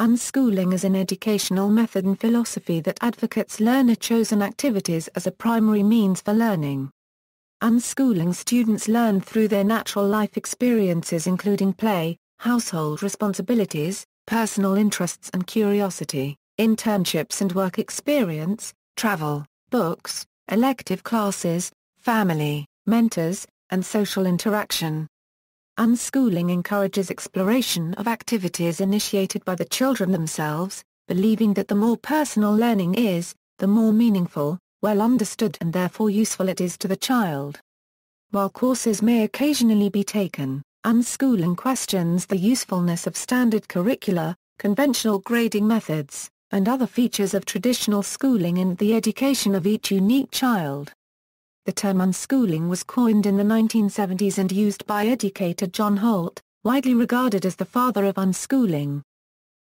Unschooling is an educational method and philosophy that advocates learner-chosen activities as a primary means for learning. Unschooling students learn through their natural life experiences including play, household responsibilities, personal interests and curiosity, internships and work experience, travel, books, elective classes, family, mentors, and social interaction. Unschooling encourages exploration of activities initiated by the children themselves, believing that the more personal learning is, the more meaningful, well understood and therefore useful it is to the child. While courses may occasionally be taken, unschooling questions the usefulness of standard curricula, conventional grading methods, and other features of traditional schooling in the education of each unique child. The term unschooling was coined in the 1970s and used by educator John Holt, widely regarded as the father of unschooling.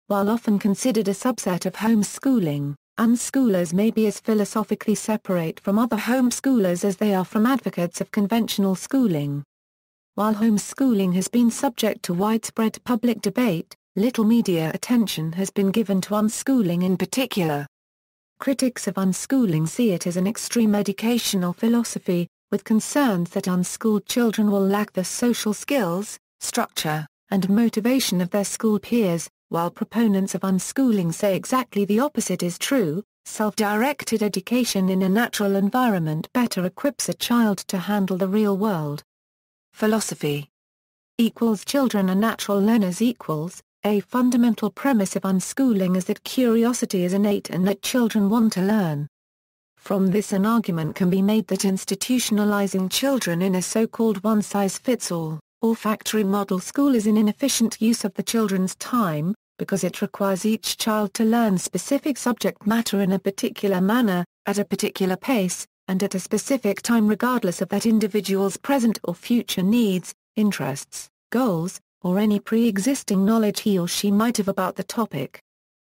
While often considered a subset of homeschooling, unschoolers may be as philosophically separate from other homeschoolers as they are from advocates of conventional schooling. While homeschooling has been subject to widespread public debate, little media attention has been given to unschooling in particular. Critics of unschooling see it as an extreme educational philosophy, with concerns that unschooled children will lack the social skills, structure, and motivation of their school peers, while proponents of unschooling say exactly the opposite is true. Self-directed education in a natural environment better equips a child to handle the real world. Philosophy equals children are natural learners equals. A fundamental premise of unschooling is that curiosity is innate and that children want to learn. From this an argument can be made that institutionalizing children in a so-called one-size-fits-all, or factory model school is an inefficient use of the children's time, because it requires each child to learn specific subject matter in a particular manner, at a particular pace, and at a specific time regardless of that individual's present or future needs, interests, goals, or any pre-existing knowledge he or she might have about the topic.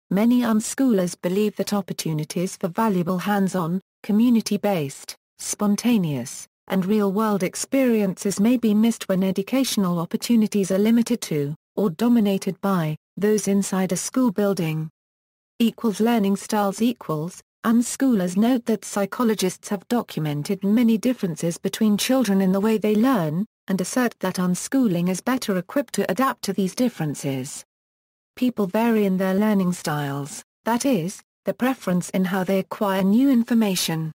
Many unschoolers believe that opportunities for valuable hands-on, community-based, spontaneous, and real-world experiences may be missed when educational opportunities are limited to, or dominated by, those inside a school building. Learning styles unschoolers note that psychologists have documented many differences between children in the way they learn, and assert that unschooling is better equipped to adapt to these differences. People vary in their learning styles, that is, the preference in how they acquire new information.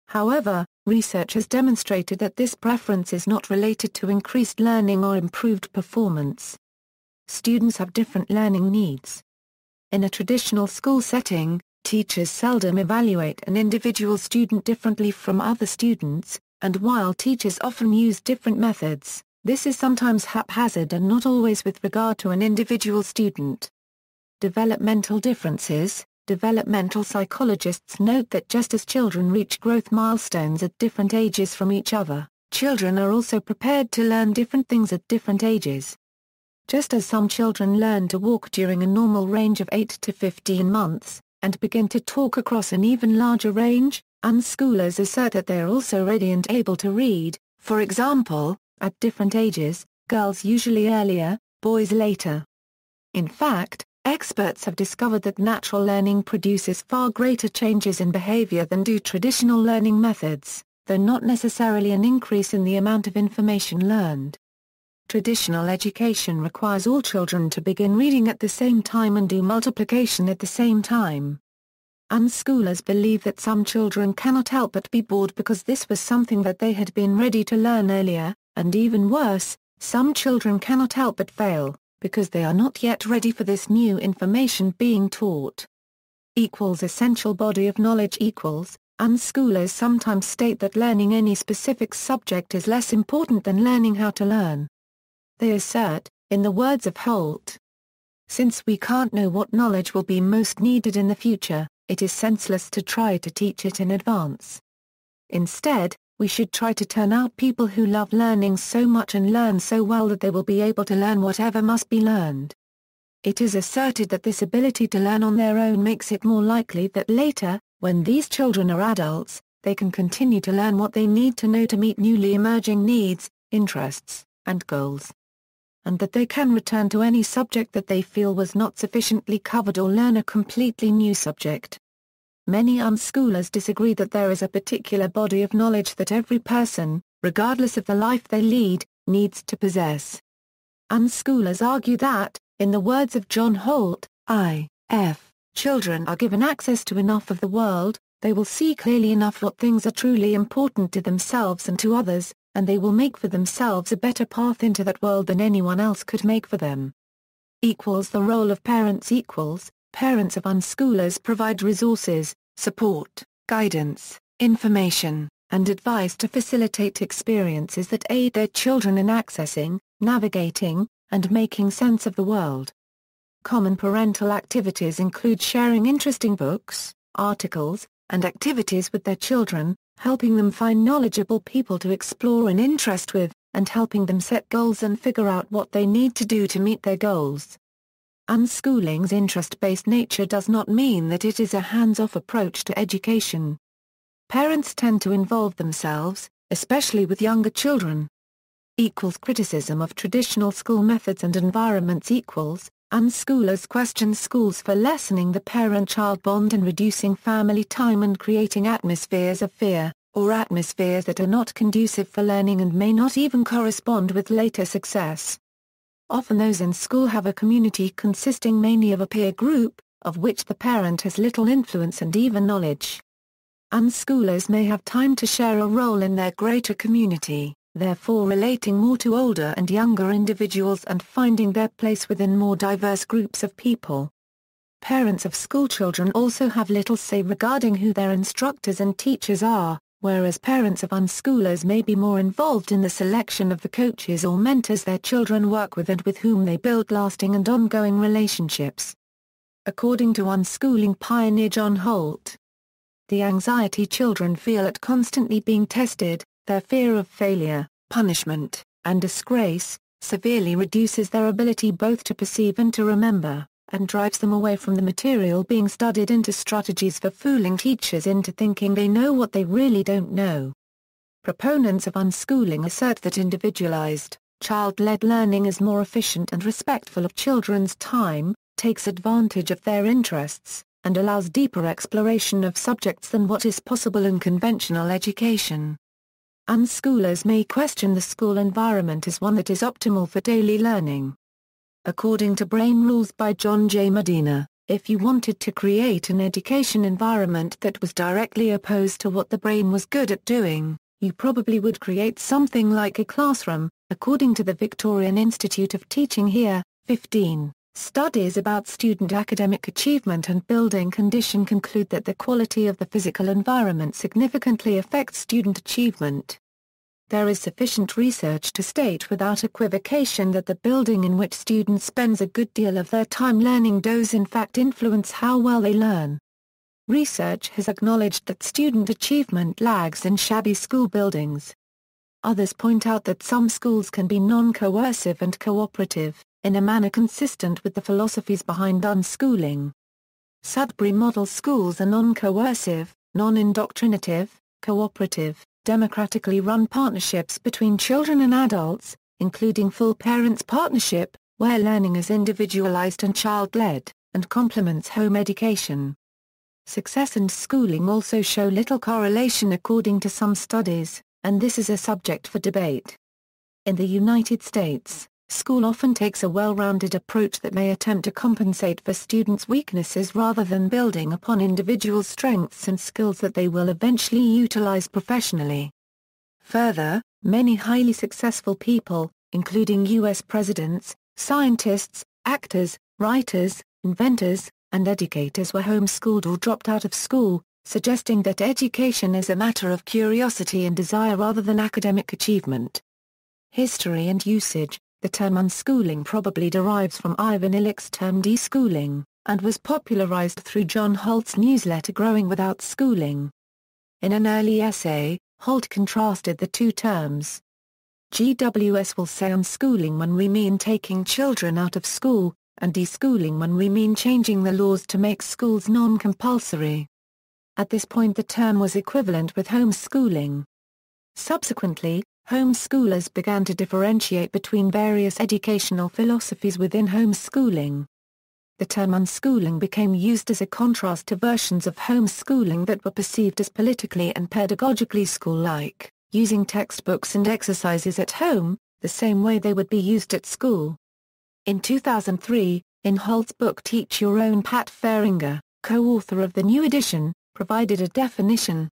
However, research has demonstrated that this preference is not related to increased learning or improved performance. Students have different learning needs. In a traditional school setting, teachers seldom evaluate an individual student differently from other students, and while teachers often use different methods, this is sometimes haphazard and not always with regard to an individual student. Developmental differences. Developmental psychologists note that just as children reach growth milestones at different ages from each other, children are also prepared to learn different things at different ages. Just as some children learn to walk during a normal range of 8 to 15 months, and begin to talk across an even larger range, unschoolers assert that they are also ready and able to read, for example, at different ages, girls usually earlier, boys later. In fact, experts have discovered that natural learning produces far greater changes in behavior than do traditional learning methods, though not necessarily an increase in the amount of information learned. Traditional education requires all children to begin reading at the same time and do multiplication at the same time. Unschoolers believe that some children cannot help but be bored because this was something that they had been ready to learn earlier, and even worse, some children cannot help but fail, because they are not yet ready for this new information being taught. Essential body of knowledge unschoolers sometimes state that learning any specific subject is less important than learning how to learn. They assert, in the words of Holt, "Since we can't know what knowledge will be most needed in the future, it is senseless to try to teach it in advance. Instead, we should try to turn out people who love learning so much and learn so well that they will be able to learn whatever must be learned." It is asserted that this ability to learn on their own makes it more likely that later, when these children are adults, they can continue to learn what they need to know to meet newly emerging needs, interests, and goals. and that they can return to any subject that they feel was not sufficiently covered or learn a completely new subject. Many unschoolers disagree that there is a particular body of knowledge that every person, regardless of the life they lead, needs to possess. Unschoolers argue that, in the words of John Holt, if children are given access to enough of the world, they will see clearly enough what things are truly important to themselves and to others, and they will make for themselves a better path into that world than anyone else could make for them. The role of parents parents of unschoolers provide resources, support, guidance, information, and advice to facilitate experiences that aid their children in accessing, navigating, and making sense of the world. Common parental activities include sharing interesting books, articles, and activities with their children, helping them find knowledgeable people to explore an interest with, and helping them set goals and figure out what they need to do to meet their goals. Unschooling's interest-based nature does not mean that it is a hands-off approach to education. Parents tend to involve themselves, especially with younger children. Criticism of traditional school methods and environments unschoolers question schools for lessening the parent-child bond and reducing family time and creating atmospheres of fear, or atmospheres that are not conducive for learning and may not even correspond with later success. Often those in school have a community consisting mainly of a peer group, of which the parent has little influence and even knowledge. Unschoolers may have time to share a role in their greater community, therefore relating more to older and younger individuals and finding their place within more diverse groups of people. Parents of schoolchildren also have little say regarding who their instructors and teachers are, whereas parents of unschoolers may be more involved in the selection of the coaches or mentors their children work with and with whom they build lasting and ongoing relationships. According to unschooling pioneer John Holt, the anxiety children feel at constantly being tested, their fear of failure, punishment, and disgrace, severely reduces their ability both to perceive and to remember, and drives them away from the material being studied into strategies for fooling teachers into thinking they know what they really don't know. Proponents of unschooling assert that individualized, child-led learning is more efficient and respectful of children's time, takes advantage of their interests, and allows deeper exploration of subjects than what is possible in conventional education. Unschoolers may question the school environment as one that is optimal for daily learning. According to Brain Rules by John J. Medina, if you wanted to create an education environment that was directly opposed to what the brain was good at doing, you probably would create something like a classroom. According to the Victorian Institute of Teaching here, 15. Studies about student academic achievement and building condition conclude that the quality of the physical environment significantly affects student achievement. There is sufficient research to state without equivocation that the building in which students spend a good deal of their time learning does in fact influence how well they learn. Research has acknowledged that student achievement lags in shabby school buildings. Others point out that some schools can be non-coercive and cooperative, in a manner consistent with the philosophies behind unschooling. Sudbury Model Schools are non-coercive, non-indoctrinative, cooperative, democratically run partnerships between children and adults, including full parents partnership, where learning is individualized and child-led, and complements home education. Success and schooling also show little correlation according to some studies, and this is a subject for debate. In the United States, school often takes a well-rounded approach that may attempt to compensate for students' weaknesses rather than building upon individual strengths and skills that they will eventually utilize professionally. Further, many highly successful people, including U.S. presidents, scientists, actors, writers, inventors, and educators were homeschooled or dropped out of school, suggesting that education is a matter of curiosity and desire rather than academic achievement. History and usage. The term unschooling probably derives from Ivan Illich's term deschooling, and was popularized through John Holt's newsletter Growing Without Schooling. In an early essay, Holt contrasted the two terms. GWS will say unschooling when we mean taking children out of school, and deschooling when we mean changing the laws to make schools non-compulsory. At this point the term was equivalent with homeschooling. Subsequently, Homeschoolers began to differentiate between various educational philosophies within homeschooling. The term unschooling became used as a contrast to versions of homeschooling that were perceived as politically and pedagogically school-like, using textbooks and exercises at home, the same way they would be used at school. In 2003, in Holt's book Teach Your Own, Pat Fehringer, co-author of the new edition, provided a definition.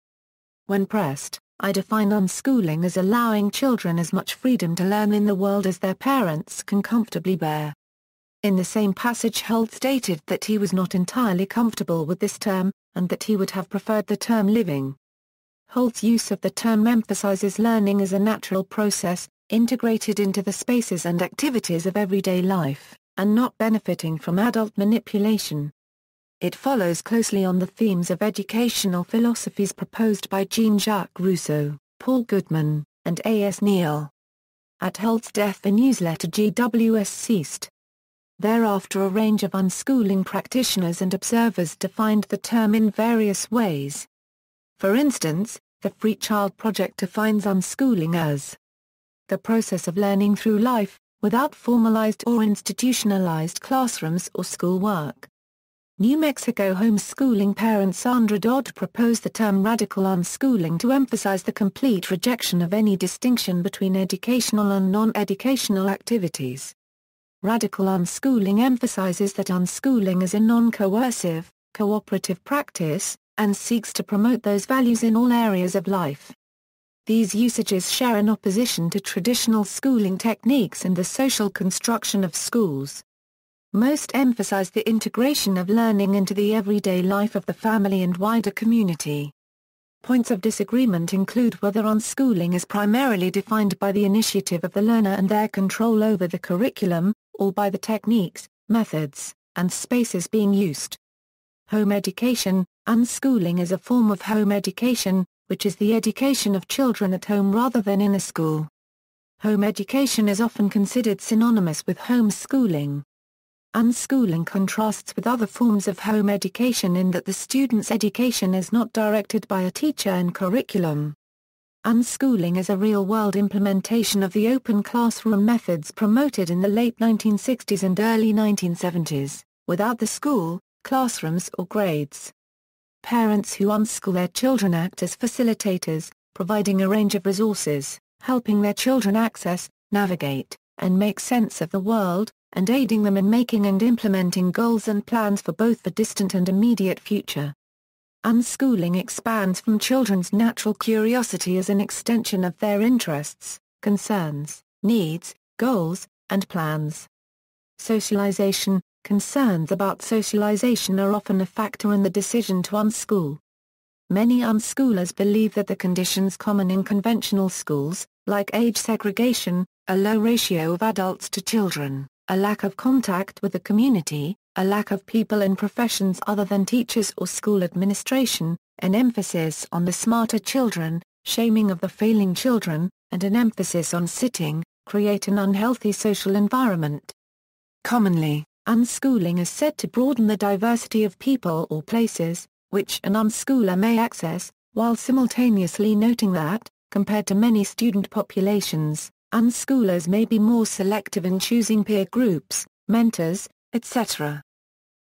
When pressed, I define unschooling as allowing children as much freedom to learn in the world as their parents can comfortably bear. In the same passage, Holt stated that he was not entirely comfortable with this term, and that he would have preferred the term living. Holt's use of the term emphasizes learning as a natural process, integrated into the spaces and activities of everyday life, and not benefiting from adult manipulation. It follows closely on the themes of educational philosophies proposed by Jean-Jacques Rousseau, Paul Goodman, and A.S. Neal. At Holt's death, the newsletter GWS ceased. Thereafter, a range of unschooling practitioners and observers defined the term in various ways. For instance, the Free Child Project defines unschooling as the process of learning through life, without formalized or institutionalized classrooms or schoolwork. New Mexico homeschooling parent Sandra Dodd proposed the term radical unschooling to emphasize the complete rejection of any distinction between educational and non-educational activities. Radical unschooling emphasizes that unschooling is a non-coercive, cooperative practice, and seeks to promote those values in all areas of life. These usages share an opposition to traditional schooling techniques and the social construction of schools. Most emphasize the integration of learning into the everyday life of the family and wider community. Points of disagreement include whether unschooling is primarily defined by the initiative of the learner and their control over the curriculum, or by the techniques, methods, and spaces being used. Home education. Unschooling is a form of home education, which is the education of children at home rather than in a school. Home education is often considered synonymous with homeschooling. Unschooling contrasts with other forms of home education in that the student's education is not directed by a teacher and curriculum. Unschooling is a real-world implementation of the open classroom methods promoted in the late 1960s and early 1970s, without the school, classrooms or grades. Parents who unschool their children act as facilitators, providing a range of resources, helping their children access, navigate, and make sense of the world, and aiding them in making and implementing goals and plans for both the distant and immediate future. Unschooling expands from children's natural curiosity as an extension of their interests, concerns, needs, goals, and plans. Socialization. Concerns about socialization are often a factor in the decision to unschool. Many unschoolers believe that the conditions common in conventional schools, like age segregation, a low ratio of adults to children, a lack of contact with the community, a lack of people in professions other than teachers or school administration, an emphasis on the smarter children, shaming of the failing children, and an emphasis on sitting, create an unhealthy social environment. Commonly, unschooling is said to broaden the diversity of people or places, which an unschooler may access, while simultaneously noting that, compared to many student populations, unschoolers may be more selective in choosing peer groups, mentors, etc.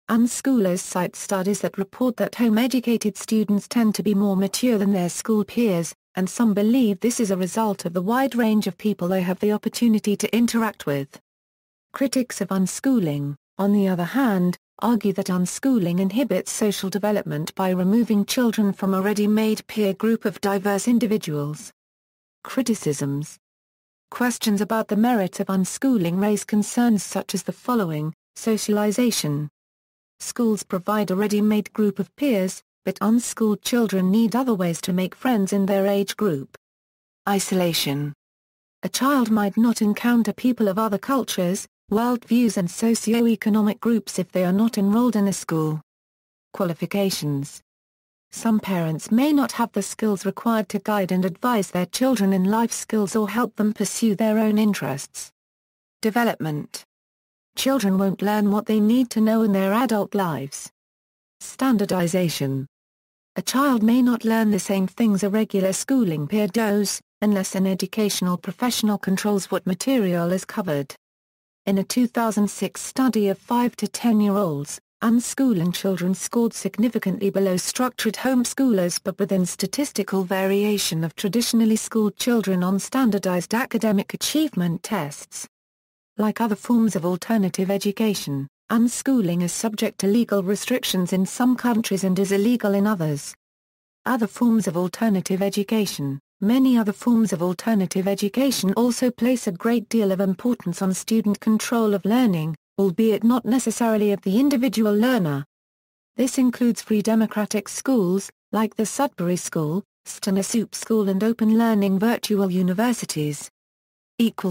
Unschoolers cite studies that report that home-educated students tend to be more mature than their school peers, and some believe this is a result of the wide range of people they have the opportunity to interact with. Critics of unschooling, on the other hand, argue that unschooling inhibits social development by removing children from a ready-made peer group of diverse individuals. Criticisms. Questions about the merits of unschooling raise concerns such as the following: socialization. Schools provide a ready-made group of peers, but unschooled children need other ways to make friends in their age group. Isolation. A child might not encounter people of other cultures, worldviews and socio-economic groups if they are not enrolled in a school. Qualifications. Some parents may not have the skills required to guide and advise their children in life skills or help them pursue their own interests. Development. Children won't learn what they need to know in their adult lives. Standardization. A child may not learn the same things a regular schooling peer does, unless an educational professional controls what material is covered. In a 2006 study of 5 to 10-year-olds, unschooling children scored significantly below structured homeschoolers but within statistical variation of traditionally schooled children on standardized academic achievement tests. Like other forms of alternative education, unschooling is subject to legal restrictions in some countries and is illegal in others. Other forms of alternative education. Many other forms of alternative education also place a great deal of importance on student control of learning, albeit not necessarily of the individual learner. This includes free democratic schools, like the Sudbury School, Stoner Soup School and open learning virtual universities.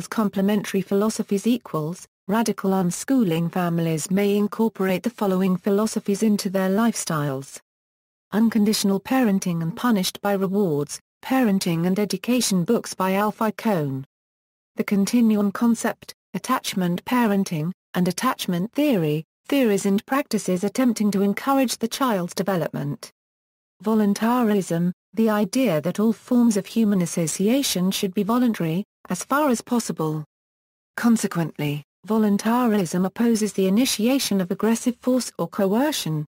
Complementary philosophies radical unschooling families may incorporate the following philosophies into their lifestyles. Unconditional parenting and punished by rewards, parenting and education books by Alfie Kohn. The continuum concept, attachment parenting, and attachment theory, theories and practices attempting to encourage the child's development. Voluntarism, the idea that all forms of human association should be voluntary, as far as possible. Consequently, voluntarism opposes the initiation of aggressive force or coercion.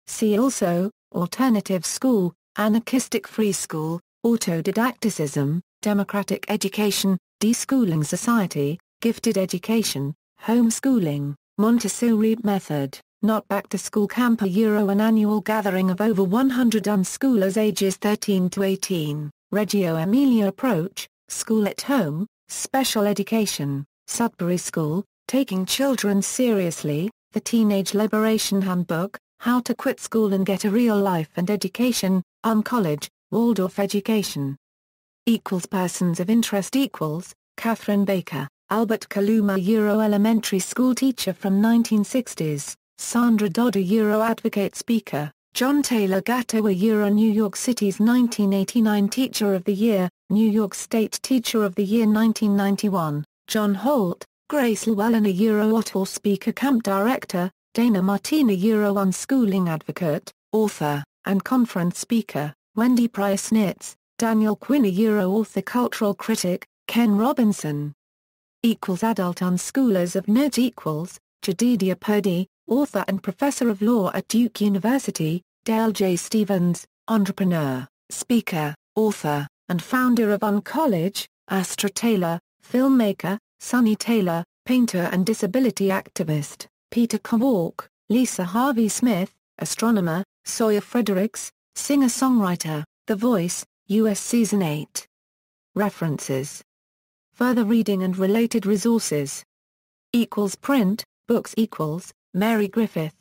See also, alternative school, anarchistic free school, autodidacticism, democratic education, deschooling society, gifted education, homeschooling, Montessori method, not back-to-school camp an annual gathering of over 100 unschoolers ages 13 to 18, Reggio Emilia approach, school at home, special education, Sudbury School, taking children seriously, the Teenage Liberation Handbook, how to quit school and get a real life and education, College, Waldorf education. Persons of interest Catherine Baker, Albert Kaluma elementary school teacher from 1960s, Sandra Dodder advocate speaker, John Taylor Gatto New York City's 1989 Teacher of the Year, New York State Teacher of the Year 1991, John Holt, Grace Llewellyn Ottawa speaker camp director, Dana Martina unschooling advocate, author, and conference speaker, Wendy Price-Nitz, Daniel Quinn author cultural critic, Ken Robinson. Adult unschoolers of note Jedidiah Purdy, author and professor of law at Duke University, Dale J. Stevens, entrepreneur, speaker, author, and founder of Uncollege, Astra Taylor, filmmaker, Sonny Taylor, painter and disability activist, Peter Kowalk, Lisa Harvey Smith, astronomer, Sawyer Fredericks, singer-songwriter, The Voice, U.S. Season 8. References. Further reading and related resources. Print, books Mary Griffith.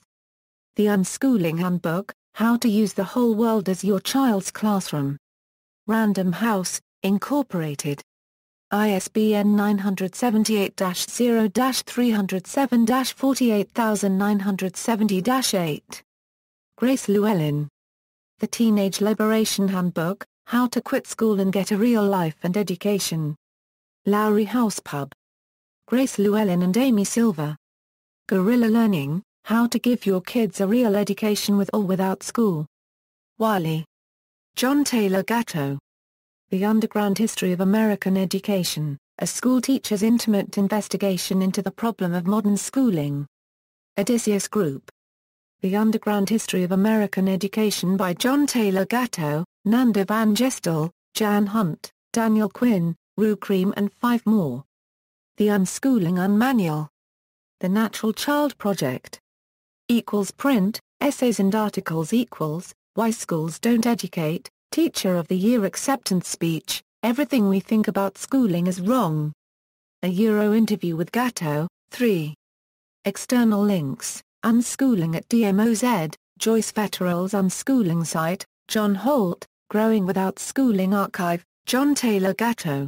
The Unschooling Handbook, How to Use the Whole World as Your Child's Classroom. Random House, Incorporated. ISBN 978-0-307-48970-8. Grace Llewellyn. The Teenage Liberation Handbook, How to Quit School and Get a Real Life and Education. Lowry House Pub. Grace Llewellyn and Amy Silver. Guerrilla Learning, How to Give Your Kids a Real Education with or Without School. Wiley. John Taylor Gatto. The Underground History of American Education, A School Teacher's Intimate Investigation into the Problem of Modern Schooling. Odysseus Group. The Underground History of American Education by John Taylor Gatto, Nanda Van Gestel, Jan Hunt, Daniel Quinn, Rue Cream and 5 more. The Unschooling Unmanual. The Natural Child Project. Print, essays and articles Why Schools Don't Educate, Teacher of the Year Acceptance Speech, Everything We Think About Schooling is Wrong. A interview with Gatto, 3. External links, Unschooling at DMOZ, Joyce Fetterell's Unschooling site, John Holt, Growing Without Schooling archive, John Taylor Gatto.